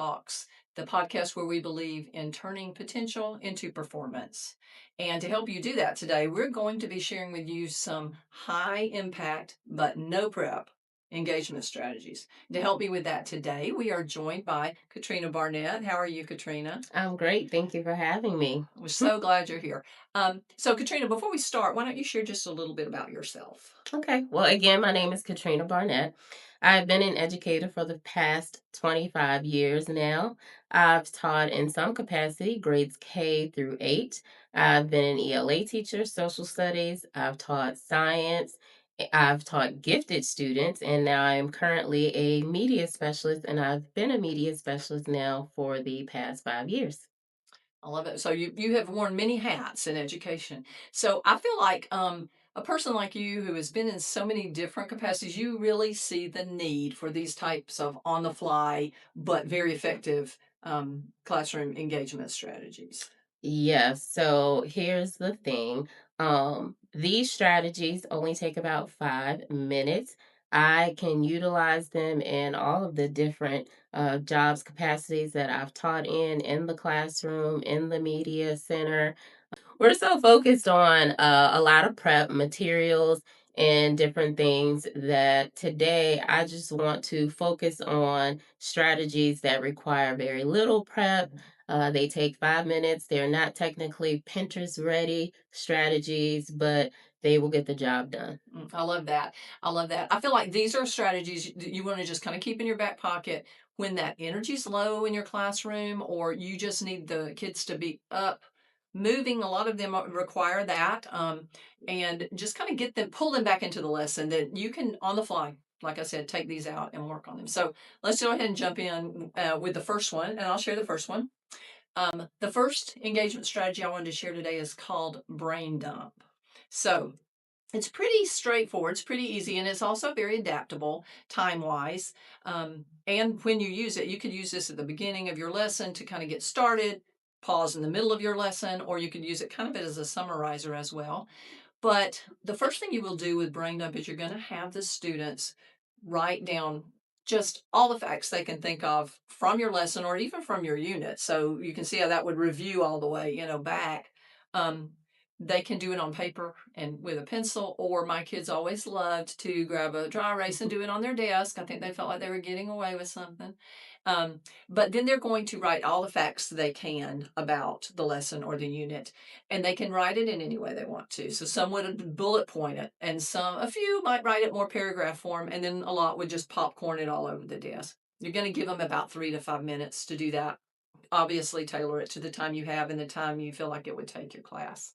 Talks, the podcast where we believe in turning potential into performance. And to help you do that today, we're going to be sharing with you some high impact but no prep engagement strategies. To help me with that today, we are joined by Katrina Barnett. How are you, Katrina? I'm great. Thank you for having me. We're so glad you're here. So, Katrina, before we start, why don't you share just a little bit about yourself? Okay. Well, again, my name is Katrina Barnett. I've been an educator for the past 25 years now. I've taught in some capacity grades K through 8. I've been an ELA teacher, social studies. I've taught science. I've taught gifted students, and now I am currently a media specialist, and I've been a media specialist now for the past 5 years. I love it. So you have worn many hats in education. So I feel like a person like you who has been in so many different capacities, you really see the need for these types of on the fly but very effective classroom engagement strategies. Yes, so here's the thing. These strategies only take about 5 minutes. I can utilize them in all of the different jobs capacities that I've taught in the classroom, in the media center. We're so focused on a lot of prep materials and different things that today I just want to focus on strategies that require very little prep. They take 5 minutes. They're not technically Pinterest ready strategies, but they will get the job done. I love that. I love that. I feel like these are strategies that you want to just kind of keep in your back pocket when that energy's low in your classroom, or you just need the kids to be up, moving. A lot of them require that, and just kind of get them, pull them back into the lesson that you can on the fly. Like I said, take these out and work on them. So let's go ahead and jump in with the first one, and I'll share the first one. The first engagement strategy I wanted to share today is called brain dump. So it's pretty straightforward. It's pretty easy, and it's also very adaptable time wise. And when you use it, you could use this at the beginning of your lesson to kind of get started, pause in the middle of your lesson, or you could use it kind of as a summarizer as well. But the first thing you will do with brain dump is you're going to have the students write down just all the facts they can think of from your lesson or even from your unit. So you can see how that would review all the way, back. Um, they can do it on paper and with a pencil, or my kids always loved to grab a dry erase and do it on their desk. I think they felt like they were getting away with something. Um, but then they're going to write all the facts they can about the lesson or the unit, and they can write it in any way they want to. So some would bullet point it, and a few might write it more paragraph form, and then a lot would just popcorn it all over the desk. You're going to give them about 3 to 5 minutes to do that. Obviously, tailor it to the time you have and the time you feel like it would take your class.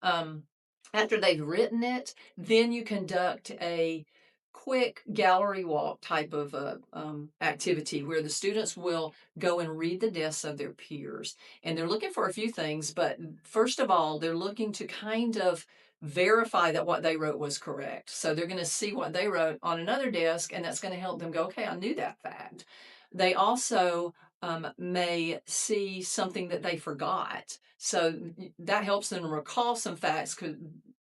Um, After they've written it, then you conduct a quick gallery walk type of activity where the students will go and read the desks of their peers. And they're looking for a few things, but first of all, they're looking to kind of verify that what they wrote was correct. So they're going to see what they wrote on another desk, and that's going to help them go, okay, I knew that fact. They also may see something that they forgot. So that helps them recall some facts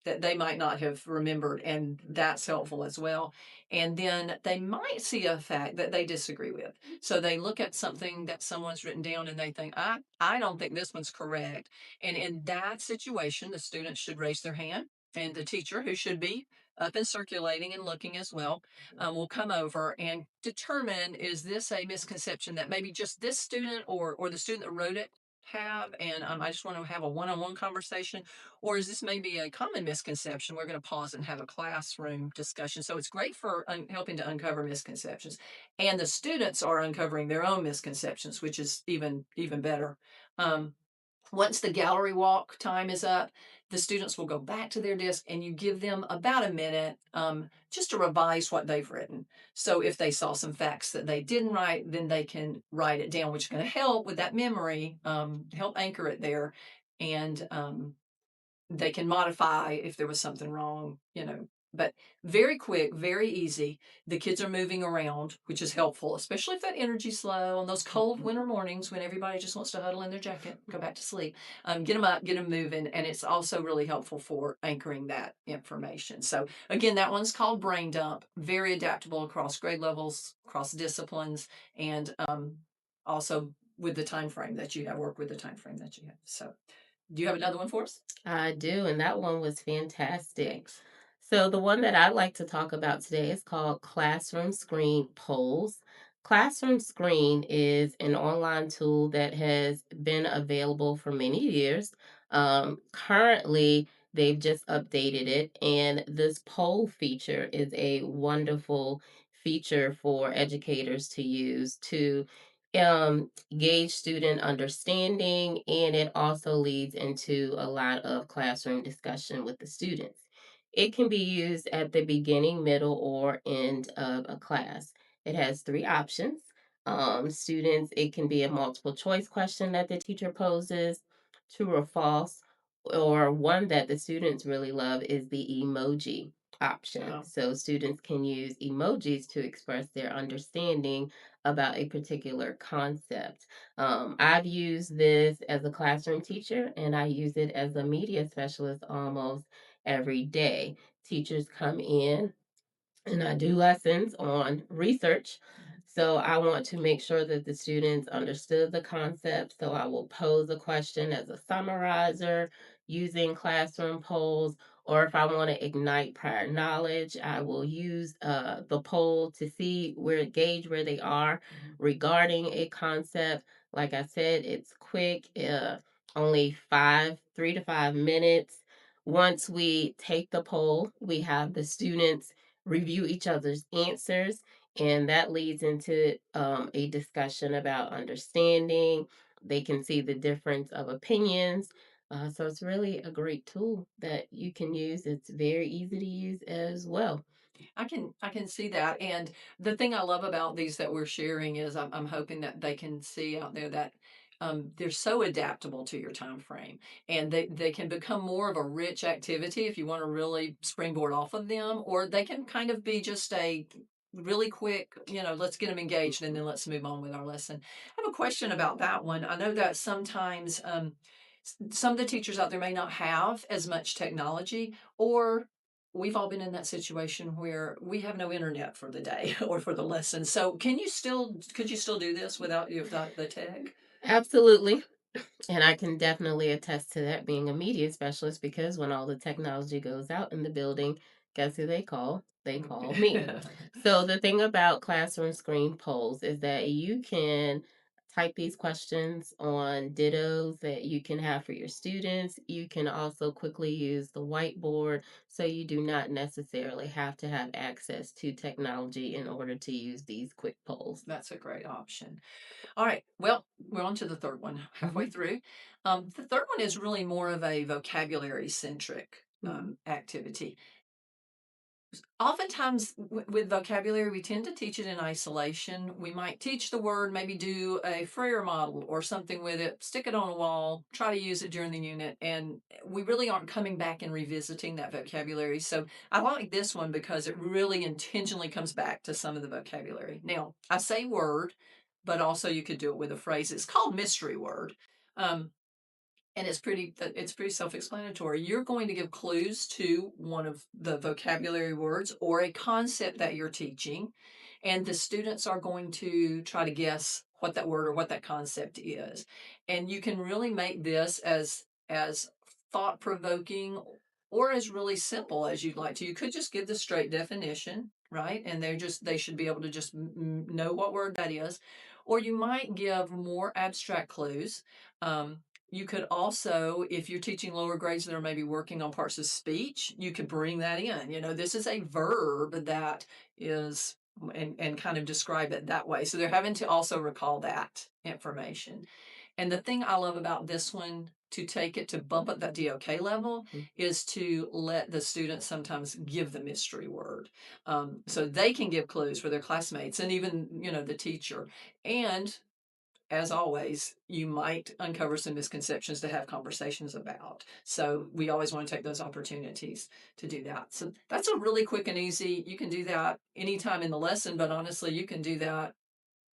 that they might not have remembered, and that's helpful as well. And then they might see a fact that they disagree with. So they look at something that someone's written down and they think, I don't think this one's correct. And in that situation, the students should raise their hand, and the teacher, who should be up and circulating and looking as well, will come over and determine, is this a misconception that maybe just this student or the student that wrote it have, and I just want to have a one-on-one conversation, or is this maybe a common misconception? We're going to pause and have a classroom discussion. So it's great for helping to uncover misconceptions, and the students are uncovering their own misconceptions, which is even better. um, Once the gallery walk time is up, the students will go back to their desk, and you give them about a minute just to revise what they've written. So if they saw some facts that they didn't write, then they can write it down, which is going to help with that memory, help anchor it there. And they can modify if there was something wrong. But very quick, very easy. The kids are moving around, which is helpful, especially if that energy's low on those cold winter mornings when everybody just wants to huddle in their jacket, go back to sleep. Get them up, get them moving, and it's also really helpful for anchoring that information. So again, that one's called Brain Dump. Very adaptable across grade levels, across disciplines, and also with the time frame that you have, work with the time frame that you have. So, do you have another one for us? I do, and that one was fantastic. Thanks. So, the one that I'd like to talk about today is called Classroom Screen Polls. Classroom Screen is an online tool that has been available for many years. Currently, they've just updated it, and this poll feature is a wonderful feature for educators to use to gauge student understanding, and it also leads into a lot of classroom discussion with the students. It can be used at the beginning, middle, or end of a class. It has three options. Students, it can be a multiple choice question that the teacher poses, true or false, or one that the students really love is the emoji option. Oh, So students can use emojis to express their understanding about a particular concept. I've used this as a classroom teacher, and I use it as a media specialist almost every day. Teachers come in and I do lessons on research. So I want to make sure that the students understood the concept. So I will pose a question as a summarizer using classroom polls. Or if I want to ignite prior knowledge, I will use the poll to see gauge where they are mhm. regarding a concept. Like I said, it's quick, only 3 to 5 minutes. Once we take the poll, we have the students review each other's answers, and that leads into a discussion about understanding. They can see the difference of opinions. So it's really a great tool that you can use. It's very easy to use as well. I can see that, and the thing I love about these that we're sharing is I'm hoping that they can see out there that they're so adaptable to your time frame, and they can become more of a rich activity if you want to really springboard off of them, or they can kind of be just a really quick, let's get them engaged and then let's move on with our lesson. I have a question about that one. I know that sometimes some of the teachers out there may not have as much technology, or we've all been in that situation where we have no internet for the day or for the lesson. So could you still do this without the tech? Absolutely. And I can definitely attest to that being a media specialist because when all the technology goes out in the building, guess who they call? They call me. So the thing about classroom screen polls is that you can type these questions on dittos that you can have for your students. You can also quickly use the whiteboard, so you do not necessarily have to have access to technology in order to use these quick polls. That's a great option. All right. Well, we're on to the third one, halfway Mhm, through. The third one is really more of a vocabulary centric mhm, activity. Oftentimes with vocabulary, we tend to teach it in isolation. We might teach the word, maybe do a Freer model or something with it, stick it on a wall, try to use it during the unit, and we really aren't coming back and revisiting that vocabulary. So I like this one because it really intentionally comes back to some of the vocabulary. Now, I say word, but also you could do it with a phrase. It's called mystery word. Um, and it's pretty self-explanatory. You're going to give clues to one of the vocabulary words or a concept that you're teaching, and the students are going to try to guess what that word or what that concept is. And you can really make this as thought-provoking or as really simple as you'd like to. You could just give the straight definition, right? And they should be able to just know what word that is. Or you might give more abstract clues. Um, you could also, if you're teaching lower grades that are maybe working on parts of speech, you could bring that in. This is a verb that is, and kind of describe it that way. So they're having to also recall that information. And the thing I love about this one, to take it to bump up that DOK level, mhm. is to let the students sometimes give the mystery word. So they can give clues for their classmates and even, the teacher. And as always, you might uncover some misconceptions to have conversations about. So we always want to take those opportunities to do that. So that's a really quick and easy. You can do that anytime in the lesson, but honestly, you can do that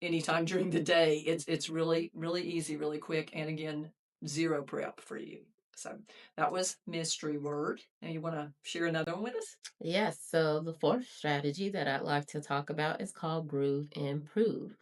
anytime during the day. It's really really easy, really quick, and again, zero prep for you. So that was mystery word. Now you want to share another one with us? Yes, so the fourth strategy that I'd like to talk about is called Groove and Prove.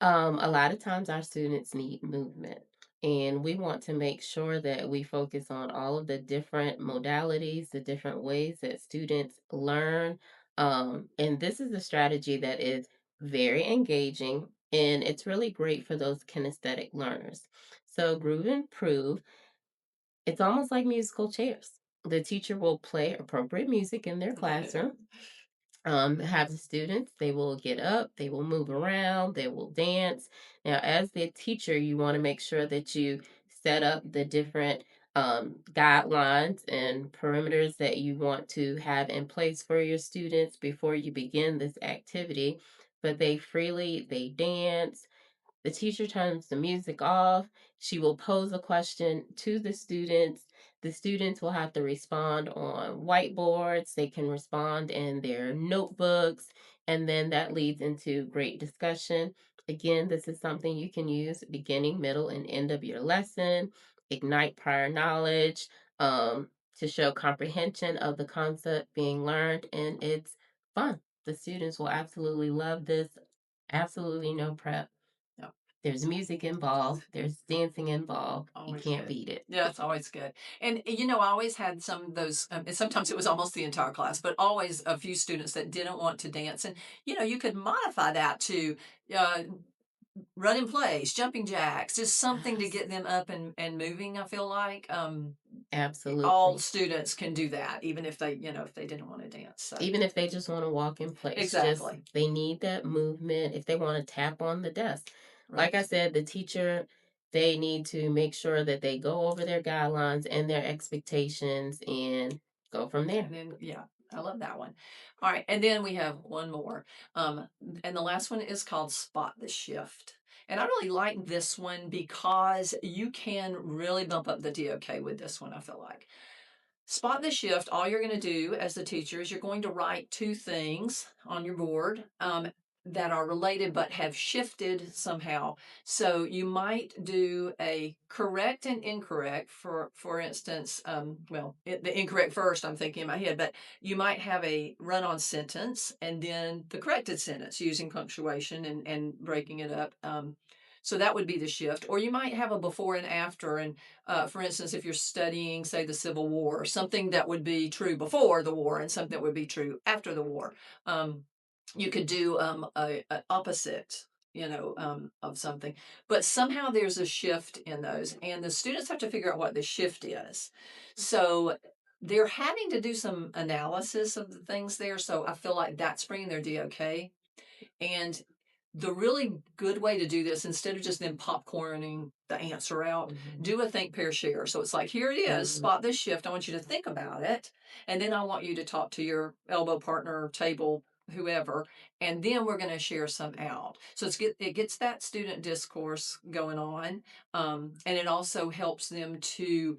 A lot of times our students need movement, and we want to make sure that we focus on all of the different modalities, the different ways that students learn. And this is a strategy that is very engaging, and it's really great for those kinesthetic learners. So, Groove and Prove, it's almost like musical chairs. The teacher will play appropriate music in their classroom, have the students, they will get up, they will move around, they will dance. Now, as the teacher, you want to make sure that you set up the different guidelines and perimeters that you want to have in place for your students before you begin this activity. But they dance, the teacher turns the music off. She will pose a question to the students. The students will have to respond on whiteboards. They can respond in their notebooks. And then that leads into great discussion. Again, this is something you can use beginning, middle, and end of your lesson. Ignite prior knowledge to show comprehension of the concept being learned. And it's fun. The students will absolutely love this. Absolutely no prep. Yep. There's music involved, there's dancing involved. You Always can't good. beat it. Yeah, it's always good. And I always had some of those, and sometimes it was almost the entire class, but always a few students that didn't want to dance. And you could modify that to uh, run in place, jumping jacks, just something to Yes, get them up and moving. I feel like all absolutely. students can do that, even if if they didn't want to dance. So Even if they just want to walk in place, just exactly they need that movement. If they want to tap on the desk, like I right. said, the teacher, they need to make sure that they go over their guidelines and their expectations and go from there. And then, yeah, I love that one. All right. And then we have one more. And the last one is called Spot the Shift. And I really like this one because you can really bump up the DOK with this one, I feel like. Spot the shift. All you're going to do as the teacher is you're going to write two things on your board that are related but have shifted somehow. So you might do a correct and incorrect. For instance, the incorrect first. I'm thinking in my head, but you might have a run-on sentence and then the corrected sentence using punctuation and breaking it up. So that would be the shift. Or you might have a before and after, and for instance, if you're studying, say, the Civil War, something that would be true before the war and something that would be true after the war. Um, you could do a opposite, of something, but somehow there's a shift in those, and the students have to figure out what the shift is. So they're having to do some analysis of the things there. So I feel like that's bringing their DOK. And the really good way to do this, instead of just them popcorning the answer out, Mhm. do a think, pair, share. So it's like, here it is, Mhm. spot this shift. I want you to think about it. And then I want you to talk to your elbow partner, table, whoever, and then we're going to share some out. So it gets that student discourse going on. And it also helps them to,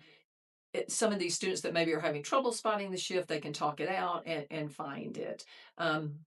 some of these students that maybe are having trouble spotting the shift, they can talk it out and find it. Um,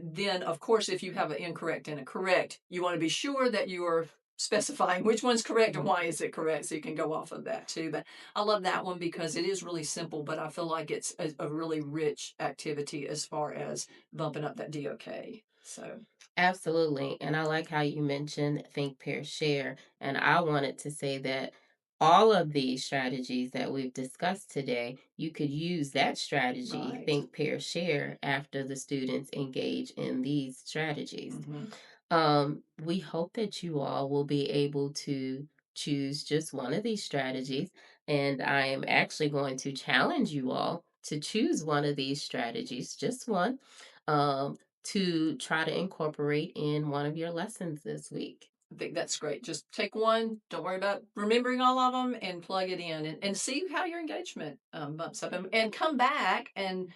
then, of course, if you have an incorrect and a correct, you want to be sure that you are specifying which one's correct and Mhm. why is it correct, so you can go off of that too. But I love that one because it is really simple, but I feel like it's a really rich activity as far as bumping up that DOK. So Absolutely. And I like how you mentioned think, pair, share. And I wanted to say that all of these strategies that we've discussed today, you could use that strategy, right. think, pair, share, after the students engage in these strategies. Hmm. We hope that you all will be able to choose just one of these strategies. And I am actually going to challenge you all to choose one of these strategies, just one, to try to incorporate in one of your lessons this week. I think that's great. Just take one. Don't worry about remembering all of them and plug it in and see how your engagement bumps up and come back and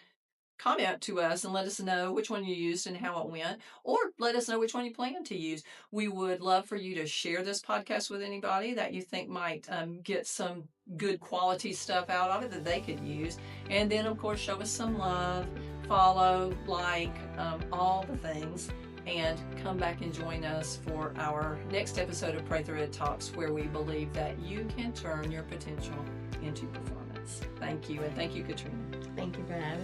comment to us and let us know which one you used and how it went, or let us know which one you plan to use. We would love for you to share this podcast with anybody that you think might get some good quality stuff out of it that they could use. And then, of course, show us some love, follow, like, all the things. And come back and join us for our next episode of PratherED Talks, where we believe that you can turn your potential into performance. Thank you, and thank you, Katrina. Thank you for having